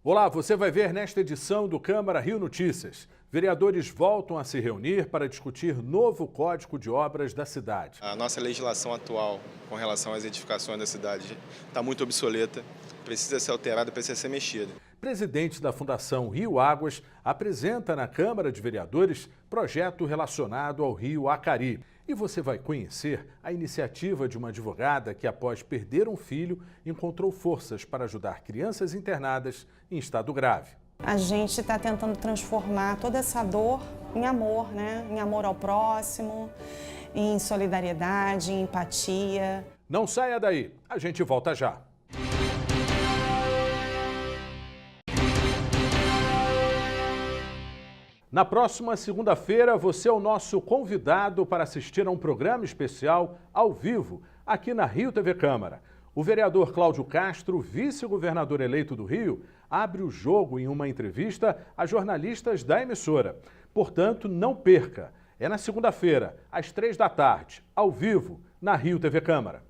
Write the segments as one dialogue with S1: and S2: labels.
S1: Olá, você vai ver nesta edição do Câmara Rio Notícias. Vereadores voltam a se reunir para discutir novo Código de Obras da cidade.
S2: A nossa legislação atual com relação às edificações da cidade está muito obsoleta, precisa ser alterada, precisa ser mexida.
S1: Presidente da Fundação Rio Águas apresenta na Câmara de Vereadores projeto relacionado ao rio Acari. E você vai conhecer a iniciativa de uma advogada que, após perder um filho, encontrou forças para ajudar crianças internadas em estado grave.
S3: A gente está tentando transformar toda essa dor em amor, né? Em amor ao próximo, em solidariedade, em empatia.
S1: Não saia daí, a gente volta já. Na próxima segunda-feira, você é o nosso convidado para assistir a um programa especial ao vivo, aqui na Rio TV Câmara. O vereador Cláudio Castro, vice-governador eleito do Rio, abre o jogo em uma entrevista a jornalistas da emissora. Portanto, não perca. É na segunda-feira, às 15h, ao vivo, na Rio TV Câmara.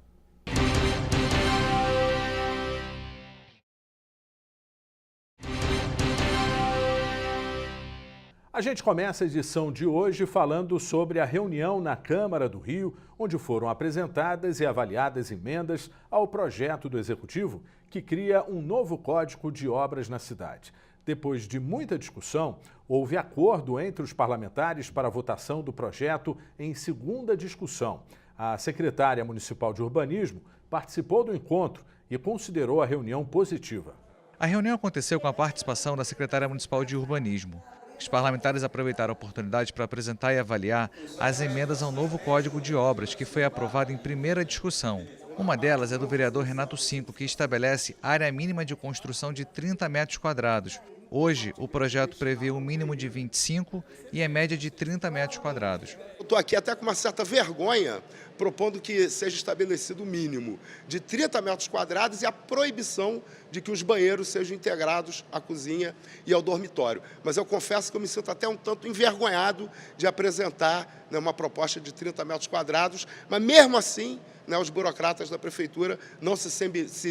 S1: A gente começa a edição de hoje falando sobre a reunião na Câmara do Rio, onde foram apresentadas e avaliadas emendas ao projeto do Executivo que cria um novo Código de Obras na cidade. Depois de muita discussão, houve acordo entre os parlamentares para a votação do projeto em segunda discussão. A secretária municipal de Urbanismo participou do encontro e considerou a reunião positiva.
S4: A reunião aconteceu com a participação da secretária municipal de Urbanismo. Os parlamentares aproveitaram a oportunidade para apresentar e avaliar as emendas ao novo Código de Obras, que foi aprovado em primeira discussão. Uma delas é do vereador Renato Cinco, que estabelece área mínima de construção de 30 metros quadrados. Hoje, o projeto prevê um mínimo de 25 e a média de 30 metros quadrados.
S5: Eu estou aqui até com uma certa vergonha, propondo que seja estabelecido o mínimo de 30 metros quadrados e a proibição de que os banheiros sejam integrados à cozinha e ao dormitório. Mas eu confesso que eu me sinto até um tanto envergonhado de apresentar, né, uma proposta de 30 metros quadrados, mas mesmo assim, né, os burocratas da prefeitura não se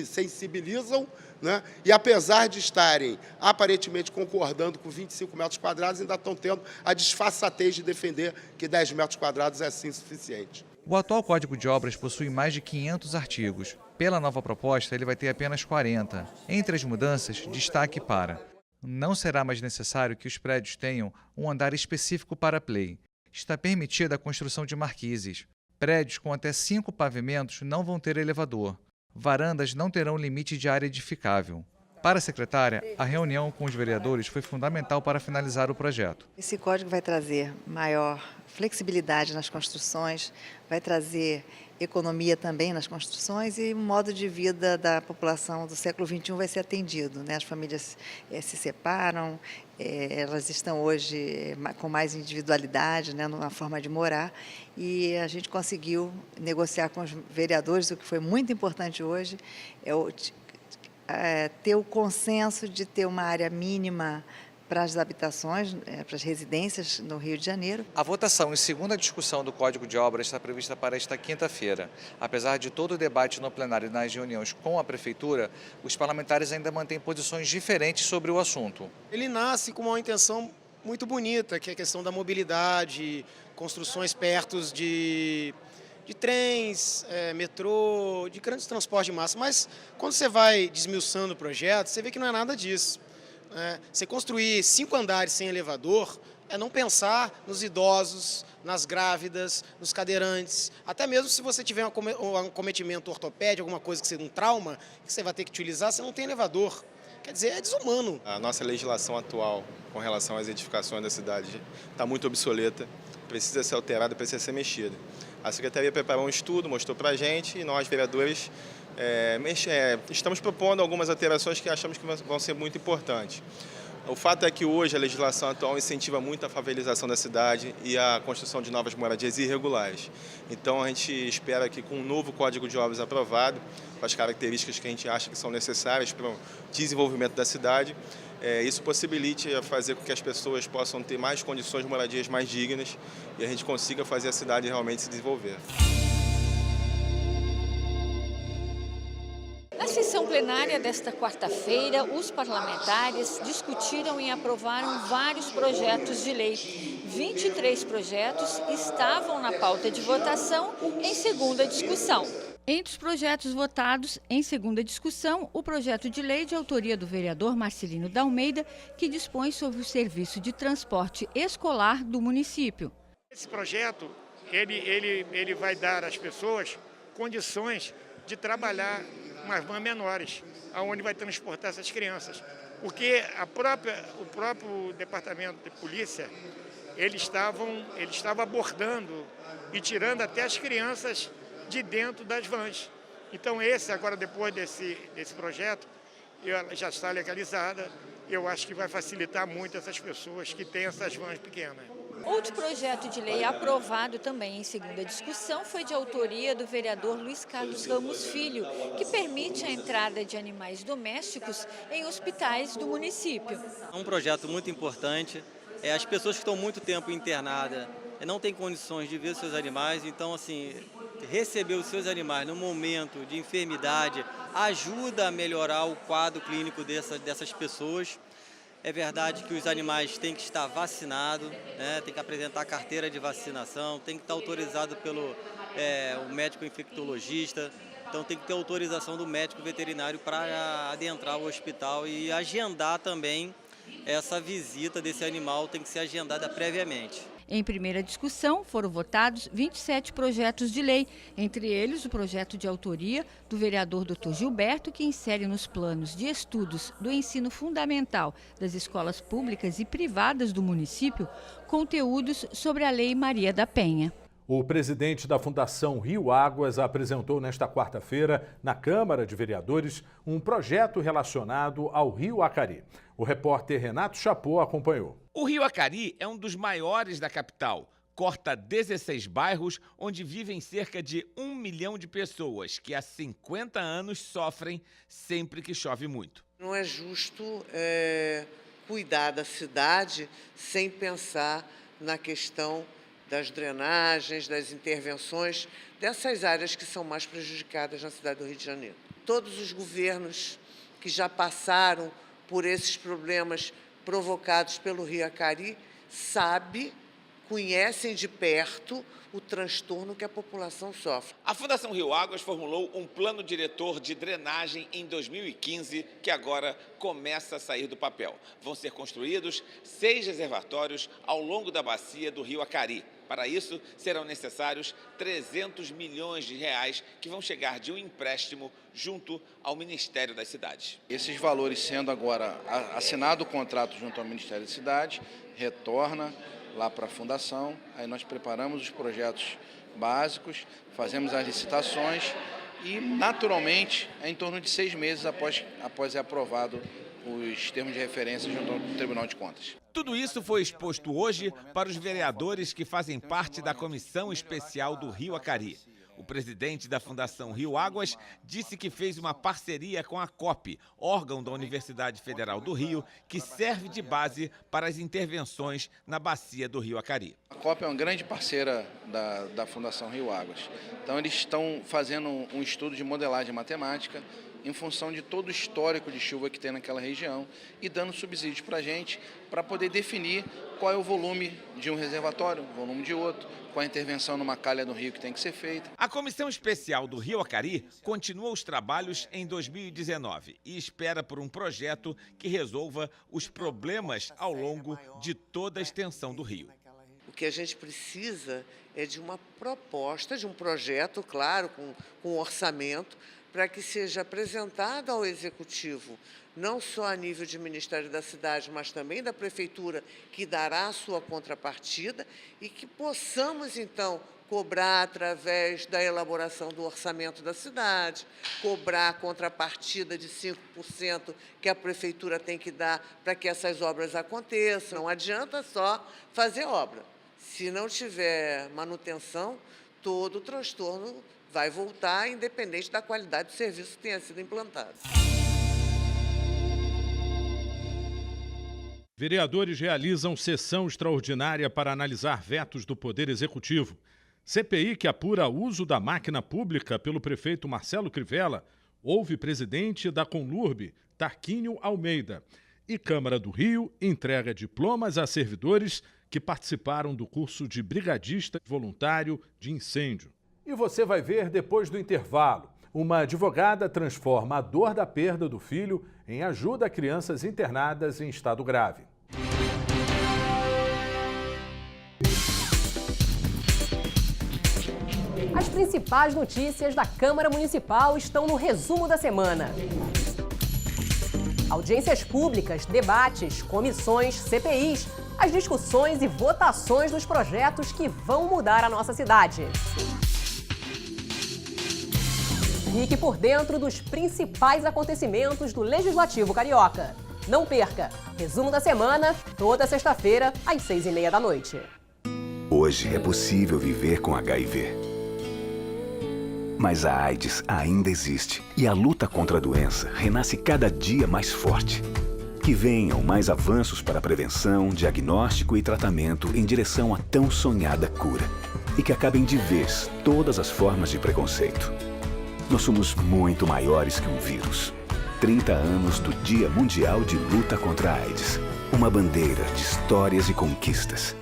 S5: sensibilizam, né, e apesar de estarem aparentemente concordando com 25 metros quadrados, ainda estão tendo a disfarçatez de defender que 10 metros quadrados é assim suficiente.
S4: O atual Código de Obras possui mais de 500 artigos. Pela nova proposta, ele vai ter apenas 40. Entre as mudanças, destaque para: não será mais necessário que os prédios tenham um andar específico para play. Está permitida a construção de marquises. Prédios com até 5 pavimentos não vão ter elevador. Varandas não terão limite de área edificável. Para a secretária, a reunião com os vereadores foi fundamental para finalizar o projeto.
S6: Esse código vai trazer maior flexibilidade nas construções, vai trazer economia também nas construções e o modo de vida da população do século XXI vai ser atendido, né? As famílias se separam, elas estão hoje com mais individualidade, né, numa forma de morar, e a gente conseguiu negociar com os vereadores, o que foi muito importante hoje, ter o consenso de ter uma área mínima para as habitações, para as residências no Rio de Janeiro.
S4: A votação em segunda discussão do Código de Obras está prevista para esta quinta-feira. Apesar de todo o debate no plenário e nas reuniões com a Prefeitura, os parlamentares ainda mantêm posições diferentes sobre o assunto.
S7: Ele nasce com uma intenção muito bonita, que é a questão da mobilidade, construções perto de trens, metrô, de grandes transportes de massa. Mas quando você vai desmiuçando o projeto, você vê que não é nada disso. Você construir 5 andares sem elevador é não pensar nos idosos, nas grávidas, nos cadeirantes. Até mesmo se você tiver um acometimento ortopédico, alguma coisa que seja um trauma, que você vai ter que utilizar, você não tem elevador. Quer dizer, é desumano.
S2: A nossa legislação atual com relação às edificações da cidade está muito obsoleta, precisa ser alterada, precisa ser mexida. A Secretaria preparou um estudo, mostrou para a gente e nós, vereadores, estamos propondo algumas alterações que achamos que vão ser muito importantes. O fato é que hoje a legislação atual incentiva muito a favelização da cidade e a construção de novas moradias irregulares. Então a gente espera que com um novo Código de Obras aprovado, com as características que a gente acha que são necessárias para o desenvolvimento da cidade, isso possibilite fazer com que as pessoas possam ter mais condições de moradias mais dignas e a gente consiga fazer a cidade realmente se desenvolver.
S8: Na sessão plenária plenária desta quarta-feira, os parlamentares discutiram e aprovaram vários projetos de lei. 23 projetos estavam na pauta de votação em segunda discussão. Entre os projetos votados em segunda discussão, o projeto de lei de autoria do vereador Marcelino da Almeida, que dispõe sobre o serviço de transporte escolar do município.
S9: Esse projeto, ele vai dar às pessoas condições de trabalhar umas vans menores, aonde vai transportar essas crianças. Porque o próprio departamento de polícia, ele estava abordando e tirando até as crianças de dentro das vans. Então agora depois desse projeto, ela já está legalizada, eu acho que vai facilitar muito essas pessoas que têm essas vans pequenas.
S8: Outro projeto de lei aprovado também em segunda discussão foi de autoria do vereador Luiz Carlos Ramos Filho, que permite a entrada de animais domésticos em hospitais do município.
S10: É um projeto muito importante. As pessoas que estão muito tempo internadas não têm condições de ver seus animais, então, assim, receber os seus animais no momento de enfermidade ajuda a melhorar o quadro clínico dessas pessoas. É verdade que os animais têm que estar vacinados, né? Tem que apresentar carteira de vacinação, tem que estar autorizado pelo o médico infectologista, então tem que ter autorização do médico veterinário para adentrar o hospital e agendar também essa visita desse animal, tem que ser agendada previamente.
S8: Em primeira discussão, foram votados 27 projetos de lei, entre eles o projeto de autoria do vereador Dr. Gilberto, que insere nos planos de estudos do ensino fundamental das escolas públicas e privadas do município conteúdos sobre a Lei Maria da Penha.
S1: O presidente da Fundação Rio Águas apresentou nesta quarta-feira, na Câmara de Vereadores, um projeto relacionado ao Rio Acari. O repórter Renato Chapô acompanhou.
S11: O Rio Acari é um dos maiores da capital. Corta 16 bairros onde vivem cerca de 1 milhão de pessoas que há 50 anos sofrem sempre que chove muito.
S12: Não é justo cuidar da cidade sem pensar na questão das drenagens, das intervenções, dessas áreas que são mais prejudicadas na cidade do Rio de Janeiro. Todos os governos que já passaram por esses problemas provocados pelo Rio Acari conhecem de perto o transtorno que a população sofre.
S11: A Fundação Rio Águas formulou um plano diretor de drenagem em 2015, que agora começa a sair do papel. Vão ser construídos 6 reservatórios ao longo da bacia do Rio Acari. Para isso, serão necessários 300 milhões de reais que vão chegar de um empréstimo junto ao Ministério das Cidades.
S13: Esses valores sendo agora assinado o contrato junto ao Ministério das Cidades, retorna lá para a Fundação, aí nós preparamos os projetos básicos, fazemos as licitações e, naturalmente, em torno de 6 meses após ser aprovado os termos de referência junto ao Tribunal de Contas.
S11: Tudo isso foi exposto hoje para os vereadores que fazem parte da Comissão Especial do Rio Acari. O presidente da Fundação Rio Águas disse que fez uma parceria com a COP, órgão da Universidade Federal do Rio, que serve de base para as intervenções na bacia do Rio Acari.
S13: A COP é uma grande parceira da Fundação Rio Águas. Então, eles estão fazendo um estudo de modelagem matemática em função de todo o histórico de chuva que tem naquela região e dando subsídios para a gente para poder definir qual é o volume de um reservatório, o volume de outro, qual a intervenção numa calha do rio que tem que ser feita.
S11: A Comissão Especial do Rio Acari continua os trabalhos em 2019 e espera por um projeto que resolva os problemas ao longo de toda a extensão do rio.
S12: O que a gente precisa é de uma proposta, de um projeto, claro, com orçamento, para que seja apresentado ao Executivo, não só a nível de Ministério da Cidade, mas também da Prefeitura, que dará a sua contrapartida, e que possamos, então, cobrar através da elaboração do orçamento da cidade, cobrar a contrapartida de 5% que a Prefeitura tem que dar para que essas obras aconteçam. Não adianta só fazer obra. Se não tiver manutenção, todo o transtorno vai voltar, independente da qualidade do serviço que tenha sido implantado.
S1: Vereadores realizam sessão extraordinária para analisar vetos do Poder Executivo. CPI que apura o uso da máquina pública pelo prefeito Marcelo Crivella houve presidente da Conlurb, Tarquínio Almeida. E Câmara do Rio entrega diplomas a servidores que participaram do curso de brigadista voluntário de incêndio. E você vai ver depois do intervalo. Uma advogada transforma a dor da perda do filho em ajuda a crianças internadas em estado grave.
S14: As principais notícias da Câmara Municipal estão no resumo da semana. Audiências públicas, debates, comissões, CPIs, as discussões e votações dos projetos que vão mudar a nossa cidade. Fique por dentro dos principais acontecimentos do Legislativo Carioca. Não perca! Resumo da semana, toda sexta-feira, às 6h30 da noite.
S15: Hoje é possível viver com HIV. Mas a AIDS ainda existe e a luta contra a doença renasce cada dia mais forte. Que venham mais avanços para a prevenção, diagnóstico e tratamento em direção à tão sonhada cura. E que acabem de vez todas as formas de preconceito. Nós somos muito maiores que um vírus. 30 anos do Dia Mundial de Luta contra a AIDS. Uma bandeira de histórias e conquistas.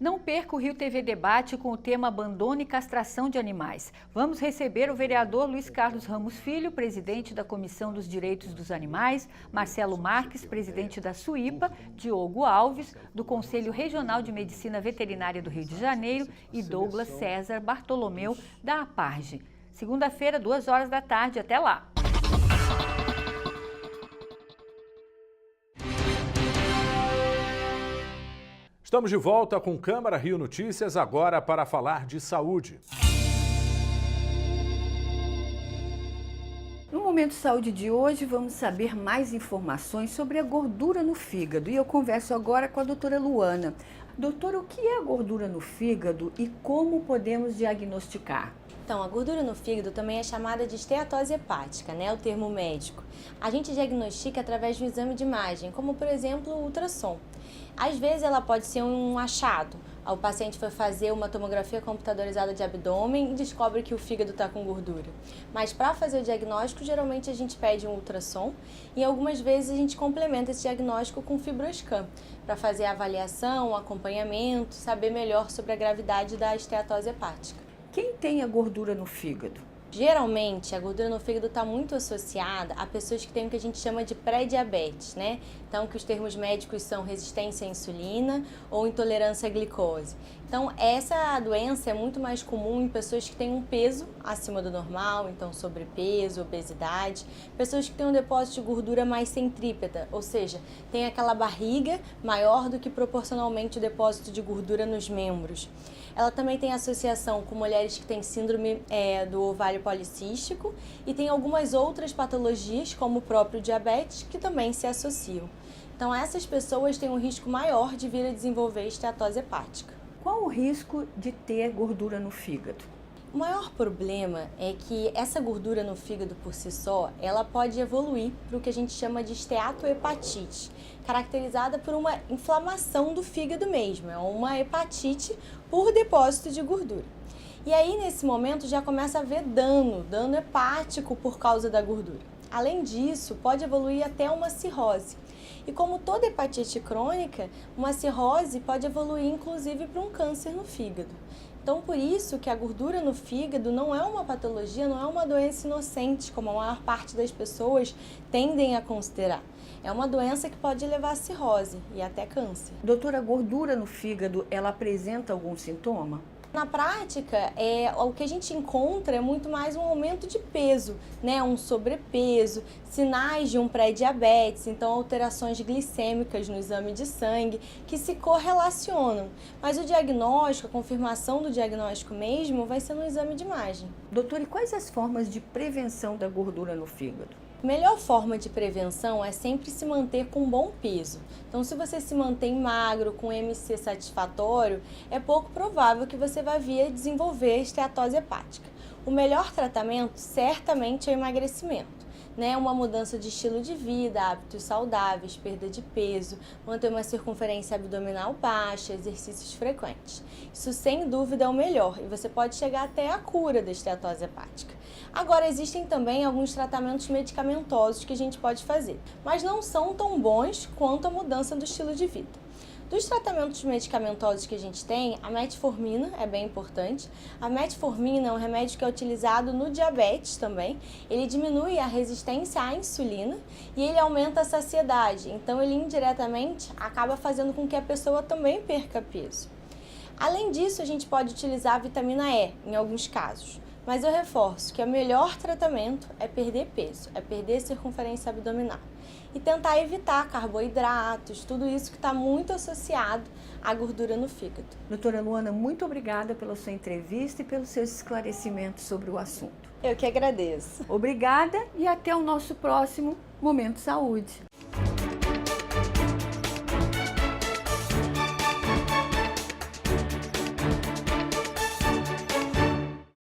S8: Não perca o Rio TV Debate com o tema Abandono e Castração de Animais. Vamos receber o vereador Luiz Carlos Ramos Filho, presidente da Comissão dos Direitos dos Animais, Marcelo Marques, presidente da SUIPA, Diogo Alves, do Conselho Regional de Medicina Veterinária do Rio de Janeiro e Douglas César Bartolomeu, da APARGE. Segunda-feira, 2h da tarde. Até lá!
S1: Estamos de volta com Câmara Rio Notícias, agora para falar de saúde.
S16: No Momento Saúde de hoje, vamos saber mais informações sobre a gordura no fígado. E eu converso agora com a doutora Luana. Doutora, o que é a gordura no fígado e como podemos diagnosticar?
S17: Então, a gordura no fígado também é chamada de esteatose hepática, né? O termo médico. A gente diagnostica através de um exame de imagem, como por exemplo o ultrassom. Às vezes ela pode ser um achado. O paciente foi fazer uma tomografia computadorizada de abdômen e descobre que o fígado está com gordura. Mas para fazer o diagnóstico, geralmente a gente pede um ultrassom e algumas vezes a gente complementa esse diagnóstico com fibroscan para fazer a avaliação, o acompanhamento, saber melhor sobre a gravidade da esteatose hepática.
S16: Quem tem a gordura no fígado?
S17: Geralmente, a gordura no fígado está muito associada a pessoas que têm o que a gente chama de pré-diabetes, né? Então, que os termos médicos são resistência à insulina ou intolerância à glicose. Então, essa doença é muito mais comum em pessoas que têm um peso acima do normal, então sobrepeso, obesidade, pessoas que têm um depósito de gordura mais centrípeta, ou seja, tem aquela barriga maior do que proporcionalmente o depósito de gordura nos membros. Ela também tem associação com mulheres que têm síndrome do ovário policístico e tem algumas outras patologias, como o próprio diabetes, que também se associam. Então, essas pessoas têm um risco maior de vir a desenvolver esteatose hepática.
S16: Qual o risco de ter gordura no fígado?
S17: O maior problema é que essa gordura no fígado por si só, ela pode evoluir para o que a gente chama de esteatohepatite, caracterizada por uma inflamação do fígado mesmo, é uma hepatite por depósito de gordura. E aí, nesse momento, já começa a haver dano hepático por causa da gordura. Além disso, pode evoluir até uma cirrose. E como toda hepatite crônica, uma cirrose pode evoluir inclusive para um câncer no fígado. Então, por isso que a gordura no fígado não é uma patologia, não é uma doença inocente, como a maior parte das pessoas tendem a considerar. É uma doença que pode levar a cirrose e até câncer.
S16: Doutora, a gordura no fígado, ela apresenta algum sintoma?
S17: Na prática, o que a gente encontra é muito mais um aumento de peso, né? Um sobrepeso, sinais de um pré-diabetes, então alterações glicêmicas no exame de sangue que se correlacionam. Mas o diagnóstico, a confirmação do diagnóstico mesmo, vai ser no exame de imagem.
S16: Doutora, e quais as formas de prevenção da gordura no fígado?
S17: A melhor forma de prevenção é sempre se manter com bom peso. Então, se você se mantém magro, com MC satisfatório, é pouco provável que você vá vir a desenvolver esteatose hepática. O melhor tratamento, certamente, é o emagrecimento. né, uma mudança de estilo de vida, hábitos saudáveis, perda de peso, manter uma circunferência abdominal baixa, exercícios frequentes. Isso sem dúvida é o melhor e você pode chegar até a cura da esteatose hepática. Agora, existem também alguns tratamentos medicamentosos que a gente pode fazer, mas não são tão bons quanto a mudança do estilo de vida. Dos tratamentos medicamentosos que a gente tem, a metformina é bem importante. A metformina é um remédio que é utilizado no diabetes também. Ele diminui a resistência à insulina e ele aumenta a saciedade. Então, ele indiretamente acaba fazendo com que a pessoa também perca peso. Além disso, a gente pode utilizar a vitamina E em alguns casos. Mas eu reforço que o melhor tratamento é perder peso, é perder circunferência abdominal. E tentar evitar carboidratos, tudo isso que está muito associado à gordura no fígado.
S16: Doutora Luana, muito obrigada pela sua entrevista e pelos seus esclarecimentos sobre o assunto.
S17: Eu que agradeço.
S16: Obrigada e até o nosso próximo Momento Saúde.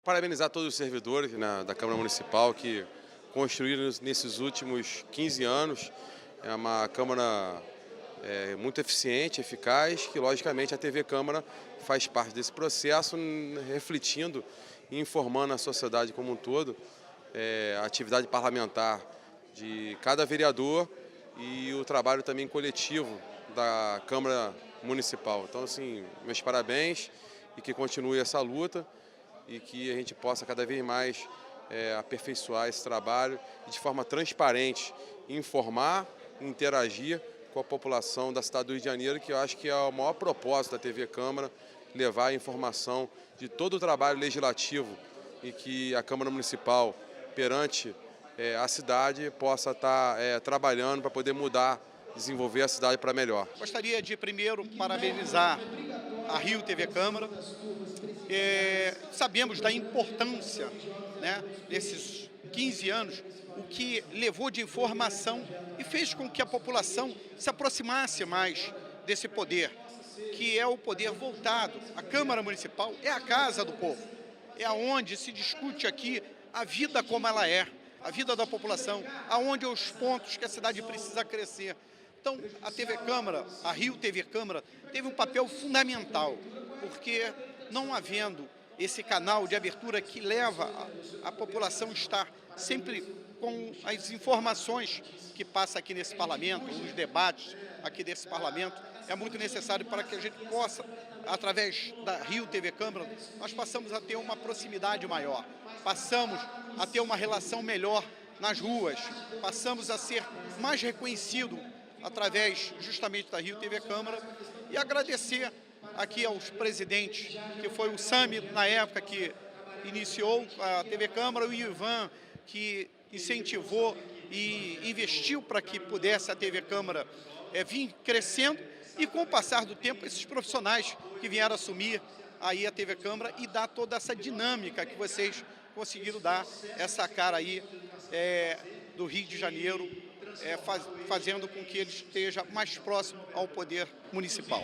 S18: Parabenizar todos os servidores da Câmara Municipal que construíram nesses últimos 15 anos. É uma Câmara muito eficiente, eficaz, que logicamente a TV Câmara faz parte desse processo, refletindo e informando a sociedade como um todo a atividade parlamentar de cada vereador e o trabalho também coletivo da Câmara Municipal. Então, assim, meus parabéns e que continue essa luta e que a gente possa cada vez mais aperfeiçoar esse trabalho e de forma transparente informar e interagir com a população da cidade do Rio de Janeiro, que eu acho que é o maior propósito da TV Câmara, levar a informação de todo o trabalho legislativo e que a Câmara Municipal, perante a cidade, possa estar trabalhando para poder mudar, desenvolver a cidade para melhor.
S19: Gostaria de primeiro parabenizar a Rio TV Câmara. Sabemos da importância, né, desses 15 anos, o que levou de informação e fez com que a população se aproximasse mais desse poder, que é o poder voltado. A Câmara Municipal é a casa do povo, é onde se discute aqui a vida como ela é, a vida da população, aonde os pontos que a cidade precisa crescer. Então, a TV Câmara, a Rio TV Câmara, teve um papel fundamental, porque não havendo esse canal de abertura que leva a população a estar sempre com as informações que passa aqui nesse parlamento, os debates aqui desse parlamento, é muito necessário para que a gente possa, através da Rio TV Câmara, nós passamos a ter uma proximidade maior, passamos a ter uma relação melhor nas ruas, passamos a ser mais reconhecido através justamente da Rio TV Câmara e agradecer aqui aos presidentes, que foi o Sami, na época que iniciou a TV Câmara, o Ivan, que incentivou e investiu para que pudesse a TV Câmara vir crescendo e com o passar do tempo esses profissionais que vieram assumir aí a TV Câmara e dar toda essa dinâmica que vocês conseguiram dar, essa cara aí do Rio de Janeiro, fazendo com que ele esteja mais próximo ao poder municipal.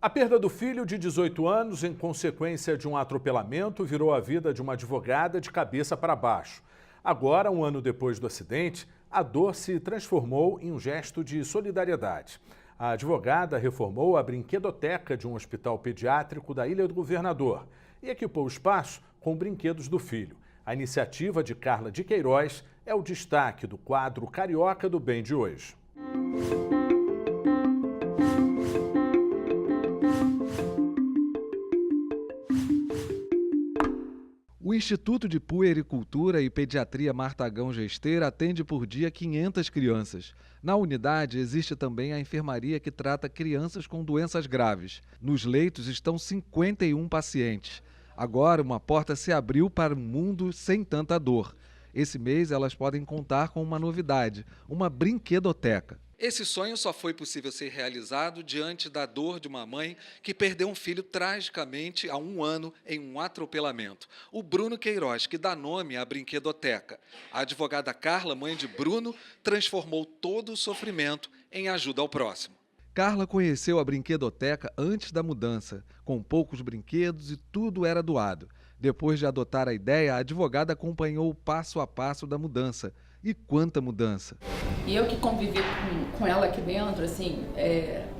S1: A perda do filho de 18 anos em consequência de um atropelamento virou a vida de uma advogada de cabeça para baixo. Agora, um ano depois do acidente, a dor se transformou em um gesto de solidariedade. A advogada reformou a brinquedoteca de um hospital pediátrico da Ilha do Governador e equipou o espaço com brinquedos do filho. A iniciativa de Carla de Queiroz é o destaque do quadro Carioca do Bem de hoje.
S4: O Instituto de Puericultura e Pediatria Martagão Gesteira atende por dia 500 crianças. Na unidade existe também a enfermaria que trata crianças com doenças graves. Nos leitos estão 51 pacientes. Agora uma porta se abriu para um mundo sem tanta dor. Esse mês elas podem contar com uma novidade, uma brinquedoteca. Esse sonho só foi possível ser realizado diante da dor de uma mãe que perdeu um filho tragicamente há 1 ano em um atropelamento. O Bruno Queiroz, que dá nome à brinquedoteca. A advogada Carla, mãe de Bruno, transformou todo o sofrimento em ajuda ao próximo. Carla conheceu a brinquedoteca antes da mudança, com poucos brinquedos e tudo era doado. Depois de adotar a ideia, a advogada acompanhou o passo a passo da mudança. E quanta mudança!
S20: E eu que convivi com ela aqui dentro, assim,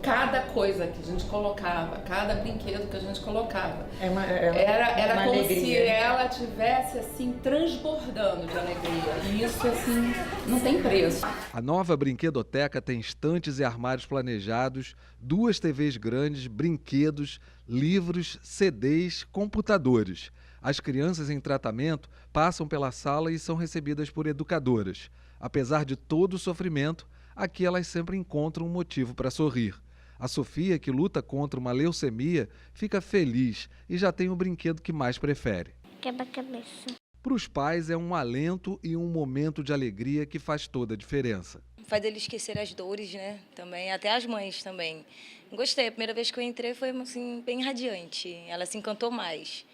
S20: cada coisa que a gente colocava, cada brinquedo que a gente colocava, era como alegria. Se ela tivesse, assim, transbordando de alegria. E isso, assim, não tem preço.
S4: A nova brinquedoteca tem estantes e armários planejados, 2 TVs grandes, brinquedos, livros, CDs, computadores. As crianças em tratamento passam pela sala e são recebidas por educadoras. Apesar de todo o sofrimento, aqui elas sempre encontram um motivo para sorrir. A Sofia, que luta contra uma leucemia, fica feliz e já tem o brinquedo que mais prefere.
S21: Quebra-cabeça.
S4: Para os pais é um alento e um momento de alegria que faz toda a diferença.
S22: Faz ele esquecer as dores, né? Também, até as mães também. Gostei, a primeira vez que eu entrei foi assim, bem radiante, ela se encantou mais.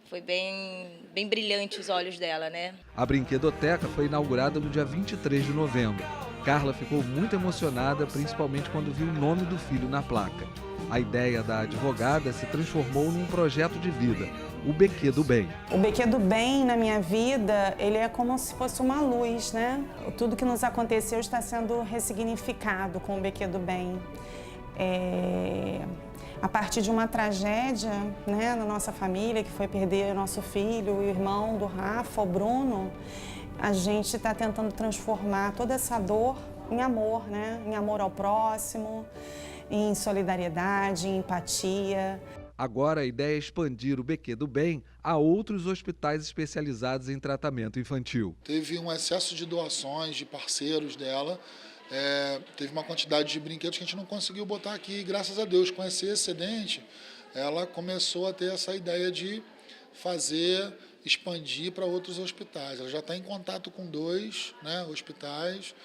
S22: Foi bem brilhante os olhos dela, né?
S4: A brinquedoteca foi inaugurada no dia 23 de novembro. Carla ficou muito emocionada, principalmente quando viu o nome do filho na placa. A ideia da advogada se transformou num projeto de vida, o BQ do Bem.
S3: O BQ do Bem, na minha vida, ele é como se fosse uma luz, né? Tudo que nos aconteceu está sendo ressignificado com o BQ do Bem. A partir de uma tragédia, né, na nossa família, que foi perder o nosso filho, o irmão do Rafa, o Bruno, a gente está tentando transformar toda essa dor em amor, né? Em amor ao próximo, em solidariedade, em empatia.
S4: Agora a ideia é expandir o BQ do Bem a outros hospitais especializados em tratamento infantil.
S23: Teve um excesso de doações de parceiros dela. Teve uma quantidade de brinquedos que a gente não conseguiu botar aqui e, graças a Deus, com esse excedente, ela começou a ter essa ideia de expandir para outros hospitais. Ela já está em contato com 2, né, hospitais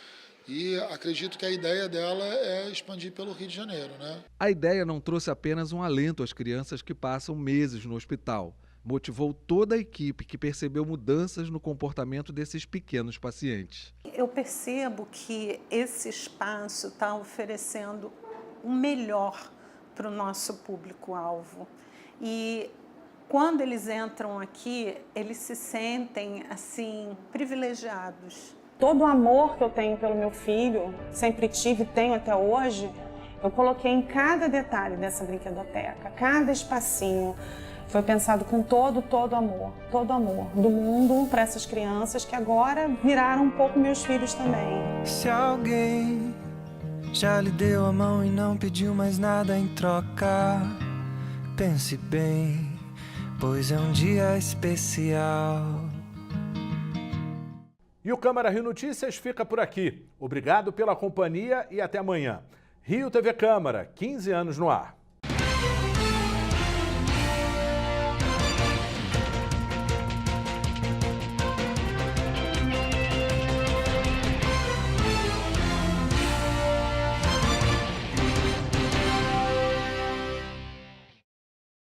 S23: e acredito que a ideia dela é expandir pelo Rio de Janeiro, né?
S4: A ideia não trouxe apenas um alento às crianças que passam meses no hospital. Motivou toda a equipe que percebeu mudanças no comportamento desses pequenos pacientes.
S24: Eu percebo que esse espaço está oferecendo o melhor para o nosso público-alvo. E quando eles entram aqui, eles se sentem assim privilegiados.
S3: Todo o amor que eu tenho pelo meu filho, sempre tive e tenho até hoje, eu coloquei em cada detalhe dessa brinquedoteca, cada espacinho. Foi pensado com todo amor do mundo para essas crianças que agora viraram um pouco meus filhos também.
S25: Se alguém já lhe deu a mão e não pediu mais nada em troca, pense bem, pois é um dia especial.
S1: E o Câmara Rio Notícias fica por aqui. Obrigado pela companhia e até amanhã. Rio TV Câmara, 15 anos no ar.